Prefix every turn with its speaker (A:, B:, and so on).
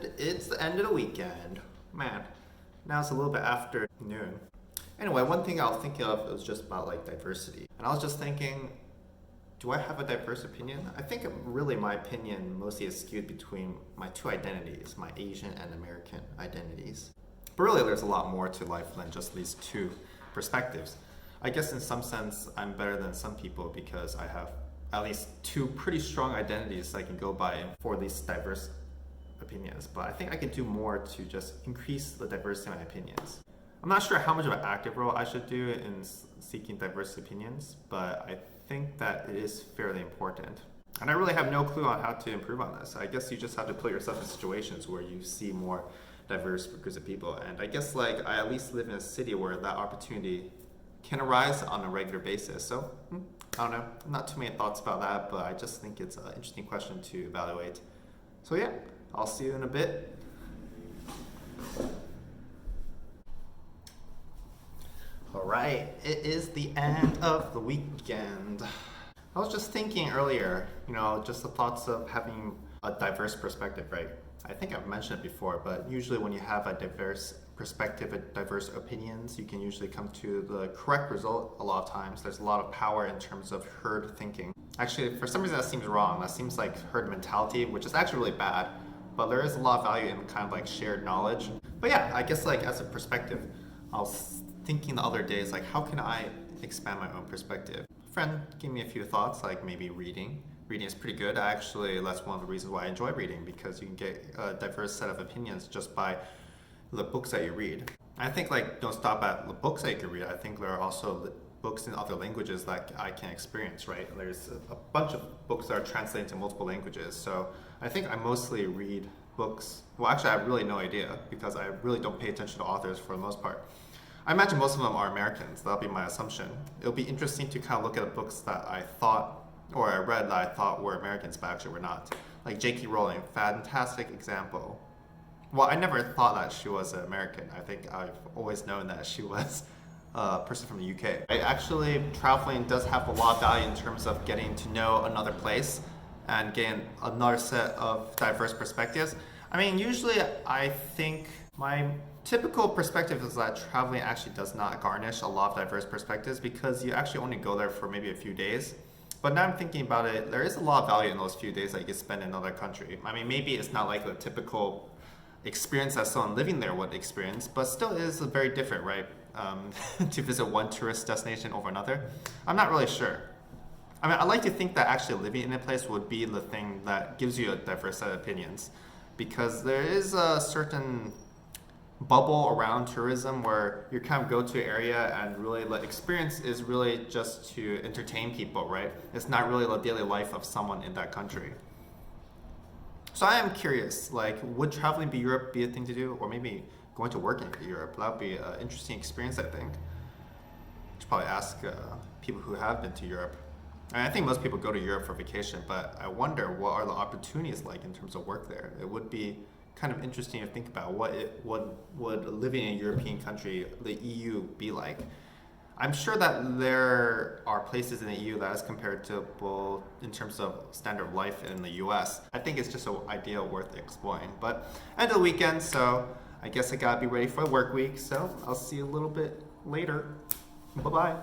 A: And it's the end of the weekend. Man, now it's a little bit after noon. Anyway, one thing I was thinking of was just about like diversity. And I was just thinking, do I have a diverse opinion? I think really my opinion mostly is skewed between my two identities, my Asian and American identities. But really there's a lot more to life than just these two perspectives. I guess in some sense I'm better than some people because I have at least two pretty strong identities I can go by for these diverse opinions. But I think I could do more to just increase the diversity of my opinions. I'm not sure how much of an active role I should do in seeking diverse opinions, but I think that it is fairly important. And I really have no clue on how to improve on this. I guess you just have to put yourself in situations where you see more diverse groups of people. And I guess like I at least live in a city where that opportunity can arise on a regular basis. So I don't know, not too many thoughts about that, but I just think it's an interesting question to evaluate. So yeah, I'll see you in a bit. All right, it is the end of the weekend. I was just thinking earlier, just the thoughts of having a diverse perspective, right? I think I've mentioned it before, but usually when you have a diverse perspective and diverse opinions, you can usually come to the correct result a lot of times. There's a lot of power in terms of herd thinking. Actually, for some reason that seems wrong. That seems like herd mentality, which is actually really bad, but there is a lot of value in kind of like shared knowledge. But yeah, I guess like as a perspective, I was thinking the other day is like, how can I expand my own perspective? A friend gave me a few thoughts, like maybe reading. Reading is pretty good. Actually, that's one of the reasons why I enjoy reading, because you can get a diverse set of opinions just by the books that you read. I think like don't stop at the books that you can read. I think there are also books in other languages that I can experience, right? There's a bunch of books that are translated to multiple languages. So I think I mostly read books. Well, actually, I have really no idea because I really don't pay attention to authors for the most part. I imagine most of them are Americans. That'll be my assumption. It'll be interesting to kind of look at books that I thought, or I read that I thought were Americans, but actually were not. Like J.K. Rowling, fantastic example. Well, I never thought that she was an American. I think I've always known that she was a person from the UK. Actually, traveling does have a lot of value in terms of getting to know another place and getting another set of diverse perspectives. I mean, usually I think my typical perspective is that traveling actually does not garnish a lot of diverse perspectives because you actually only go there for maybe a few days. But now I'm thinking about it, there is a lot of value in those few days that you can spend in another country. I mean, maybe it's not like the typical experience that someone living there would experience, but still is very different, right? To visit one tourist destination over another. I'm not really sure. I mean, I like to think that actually living in a place would be the thing that gives you a diverse set of opinions, because there is a certain bubble around tourism where you kind of go to an area and really the experience is really just to entertain people, right? It's not really the daily life of someone in that country. So I am curious, like, would traveling to Europe be a thing to do? Or maybe going to work in Europe? That would be an interesting experience, I think. Should probably ask people who have been to Europe. I think most people go to Europe for vacation, but I wonder what are the opportunities like in terms of work there. It would be kind of interesting to think about what would living in a European country, the EU, be like. I'm sure that there are places in the EU that is comparable in terms of standard of life in the US. I think it's just an idea worth exploring. But end of the weekend, so I guess I gotta be ready for the work week. So I'll see you a little bit later. Bye-bye.